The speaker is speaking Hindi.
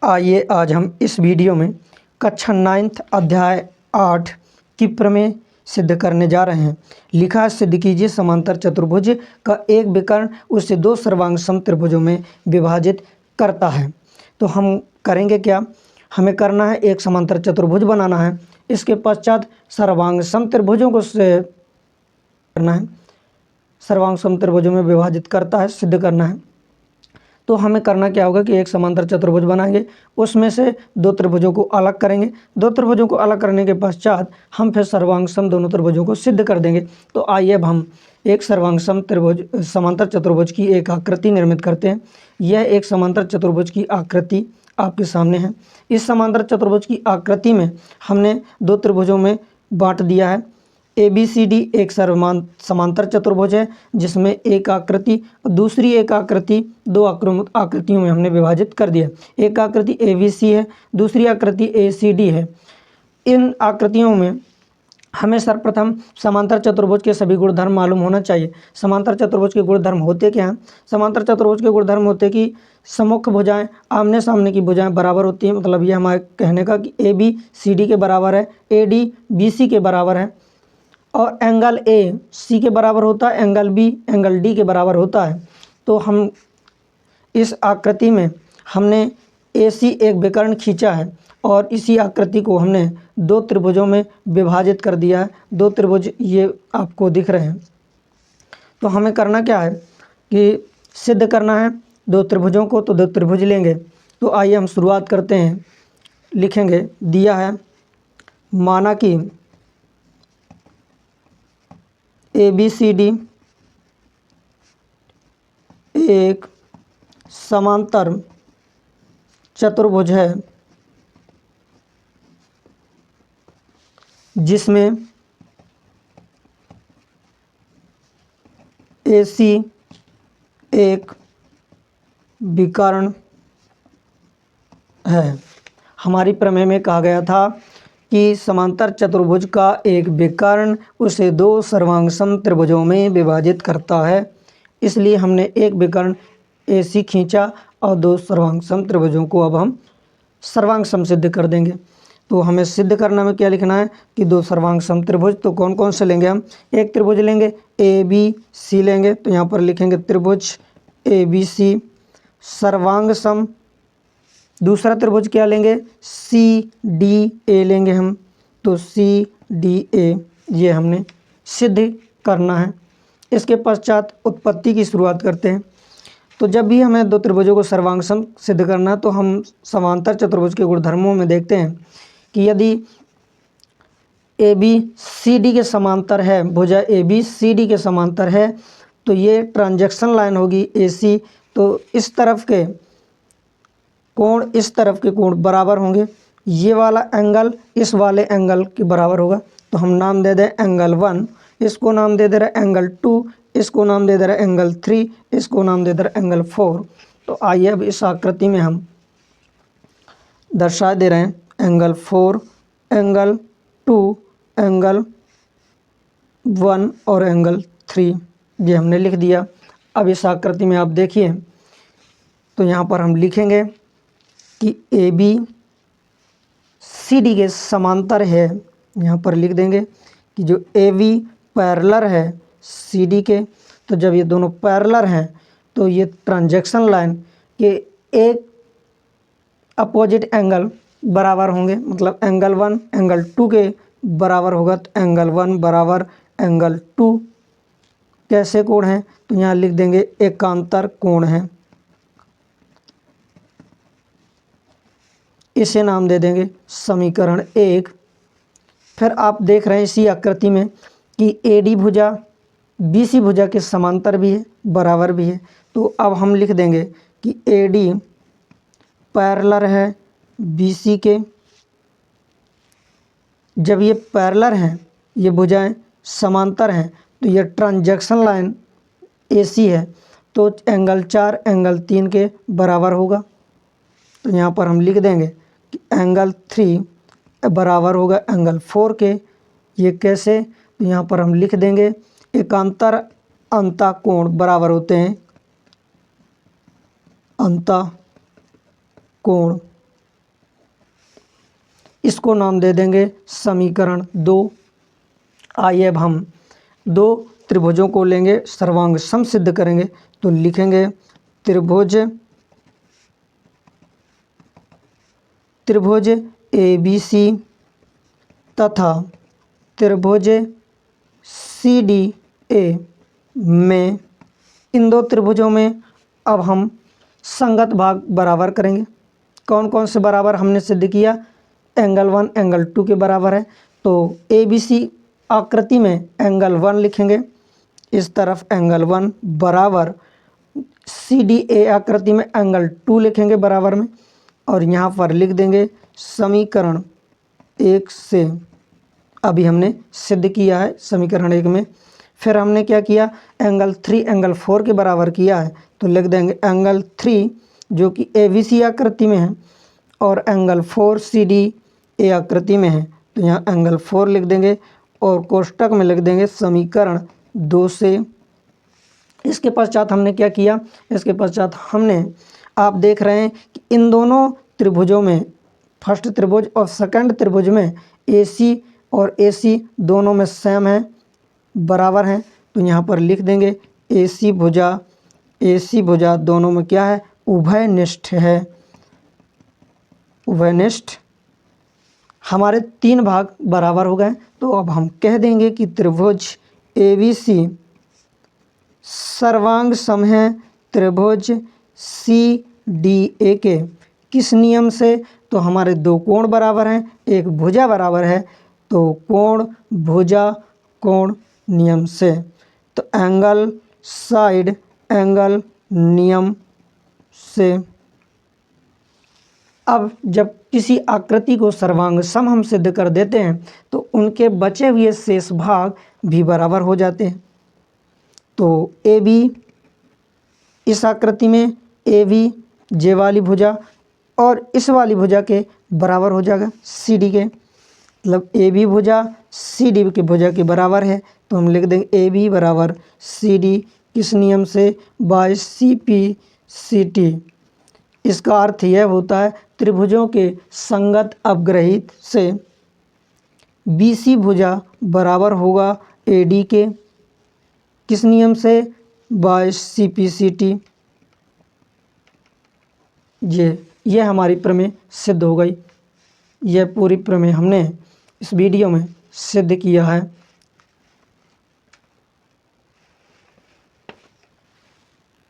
आइए आज हम इस वीडियो में कक्षा 9th अध्याय 8 की प्रमेय सिद्ध करने जा रहे हैं। लिखा है, सिद्ध कीजिए समांतर चतुर्भुज का एक विकर्ण उसे दो सर्वांग समत्रिभुजों में विभाजित करता है। तो हम करेंगे क्या, हमें करना है एक समांतर चतुर्भुज बनाना है। इसके पश्चात सर्वांग समत्रिभुजों को करना है, सर्वांग समत्रिभुजों में विभाजित करता है, सिद्ध करना है। तो हमें करना क्या होगा कि एक समांतर चतुर्भुज बनाएंगे, उसमें से दो त्रिभुजों को अलग करेंगे। दो त्रिभुजों को अलग करने के पश्चात हम फिर सर्वांग सम दोनों त्रिभुजों को सिद्ध कर देंगे। तो आइए अब हम एक सर्वांग सम त्रिभुज समांतर चतुर्भुज की एक आकृति निर्मित करते हैं। यह एक समांतर चतुर्भुज की आकृति आपके सामने है। इस समांतर चतुर्भुज की आकृति में हमने दो त्रिभुजों में बांट दिया है। ABCD एक समांतर चतुर्भुज है जिसमें एक आकृति दूसरी एक आकृति दो आकृतियों में हमने विभाजित कर दिया। एक आकृति ABC है, दूसरी आकृति ACD है। इन आकृतियों में हमें सर्वप्रथम समांतर चतुर्भुज के सभी गुणधर्म मालूम होना चाहिए। समांतर चतुर्भुज के गुणधर्म होते क्या हैं? समांतर चतुर्भुज के गुणधर्म होते कि सम्मुख भुजाएं आमने सामने की भुजाएं बराबर होती हैं। मतलब ये हमारे कहने का कि ABCD के बराबर है, AD BC के बराबर है, और एंगल A C के बराबर होता है, एंगल B एंगल D के बराबर होता है। तो हम इस आकृति में हमने AC एक विकर्ण खींचा है और इसी आकृति को हमने दो त्रिभुजों में विभाजित कर दिया है। दो त्रिभुज ये आपको दिख रहे हैं। तो हमें करना क्या है कि सिद्ध करना है दो त्रिभुजों को। तो दो त्रिभुज लेंगे। तो आइए हम शुरुआत करते हैं। लिखेंगे, दिया है माना कि ABCD एक समांतर चतुर्भुज है जिसमें AC एक विकर्ण है। हमारी प्रमेय में कहा गया था कि समांतर चतुर्भुज का एक विकर्ण उसे दो सर्वांग सम त्रिभुजों में विभाजित करता है। इसलिए हमने एक विकर्ण AC खींचा और दो सर्वांग सम त्रिभुजों को अब हम सर्वांग सम सिद्ध कर देंगे। तो हमें सिद्ध करना में क्या लिखना है कि दो सर्वांग सम त्रिभुज। तो कौन कौन से लेंगे हम? एक त्रिभुज लेंगे ABC लेंगे। तो यहाँ पर लिखेंगे त्रिभुज ABC सर्वांग सम। दूसरा त्रिभुज क्या लेंगे? CDA लेंगे हम। तो CDA ये हमने सिद्ध करना है। इसके पश्चात उत्पत्ति की शुरुआत करते हैं। तो जब भी हमें दो त्रिभुजों को सर्वांग सम सिद्ध करना है तो हम समांतर चतुर्भुज के गुणधर्मों में देखते हैं कि यदि ABCD के समांतर है, भुजा ABCD के समांतर है, तो ये ट्रांजैक्शन लाइन होगी AC। तो इस तरफ के कोण इस तरफ के कोण बराबर होंगे। ये वाला एंगल इस वाले एंगल के बराबर होगा। तो हम नाम दे दें एंगल 1, इसको नाम दे दे रहे एंगल 2, इसको नाम दे दे रहे एंगल 3, इसको नाम दे दे रहे एंगल 4। तो आइए अब इस आकृति में हम दर्शा दे रहे हैं एंगल 4, एंगल 2, एंगल 1 और एंगल 3। ये हमने लिख दिया। अब इस आकृति में आप देखिए, तो यहाँ पर हम लिखेंगे कि ABCD के समांतर है। यहाँ पर लिख देंगे कि जो AB पैरेलल है CD के। तो जब ये दोनों पैरेलल हैं तो ये ट्रांजैक्शन लाइन के एक अपोजिट एंगल बराबर होंगे। मतलब एंगल 1 एंगल 2 के बराबर होगा। तो एंगल 1 बराबर एंगल 2 कैसे कोण हैं? तो यहाँ लिख देंगे एकांतर कोण है। इसे नाम दे देंगे समीकरण 1। फिर आप देख रहे हैं इसी आकृति में कि AD भुजा BC भुजा के समांतर भी है, बराबर भी है। तो अब हम लिख देंगे कि AD पैरेलल है BC के। जब ये पैरेलल हैं, ये भुजाएं समांतर हैं, तो ये ट्रांजैक्शन लाइन AC है। तो एंगल 4 एंगल 3 के बराबर होगा। तो यहाँ पर हम लिख देंगे कि एंगल 3 बराबर होगा एंगल 4 के। ये कैसे? तो यहाँ पर हम लिख देंगे एकांतर अंता कोण बराबर होते हैं अंता कोण इसको नाम दे देंगे समीकरण 2। आइए अब हम दो त्रिभुजों को लेंगे, सर्वांग सम सिद्ध करेंगे। तो लिखेंगे त्रिभुज ABC तथा त्रिभुज CDA में, इन दो त्रिभुजों में अब हम संगत भाग बराबर करेंगे। कौन कौन से बराबर हमने सिद्ध किया? एंगल 1 एंगल 2 के बराबर है। तो ABC आकृति में एंगल 1 लिखेंगे, इस तरफ एंगल 1 बराबर CDA आकृति में एंगल 2 लिखेंगे बराबर में, और यहाँ पर लिख देंगे समीकरण 1 से। अभी हमने सिद्ध किया है समीकरण 1 में। फिर हमने क्या किया? एंगल 3 एंगल 4 के बराबर किया है। तो लिख देंगे एंगल 3 जो कि ABC आकृति में है और एंगल 4 CDA आकृति में है। तो यहाँ एंगल 4 लिख देंगे और कोष्टक में लिख देंगे समीकरण 2 से। इसके पश्चात हमने क्या किया? इसके पश्चात हमने, आप देख रहे हैं कि इन दोनों त्रिभुजों में, फर्स्ट त्रिभुज और सेकंड त्रिभुज में AC और AC दोनों में सेम है, बराबर हैं। तो यहाँ पर लिख देंगे AC भुजा दोनों में क्या है? उभयनिष्ठ है। उभयनिष्ठ हमारे 3 भाग बराबर हो गए। तो अब हम कह देंगे कि त्रिभुज ABC सर्वांग सम है त्रिभुज CDA के। किस नियम से? तो हमारे दो कोण बराबर हैं, एक भुजा बराबर है, तो कोण भुजा कोण नियम से। तो एंगल साइड एंगल नियम से। अब जब किसी आकृति को सर्वांग सम हम सिद्ध कर देते हैं तो उनके बचे हुए शेष भाग भी बराबर हो जाते हैं। तो AB, इस आकृति में AB जे वाली भुजा और इस वाली भुजा के बराबर हो जाएगा CD के, मतलब AB भुजा CD की भुजा के बराबर है। तो हम लिख देंगे AB बराबर CD, किस नियम से? Bye CP/CT। इसका अर्थ यह होता है त्रिभुजों के संगत अपग्रहित से BC भुजा बराबर होगा AD के, किस नियम से? Bye CP/CT। ये हमारी प्रमेय सिद्ध हो गई। यह पूरी प्रमेय हमने इस वीडियो में सिद्ध किया है।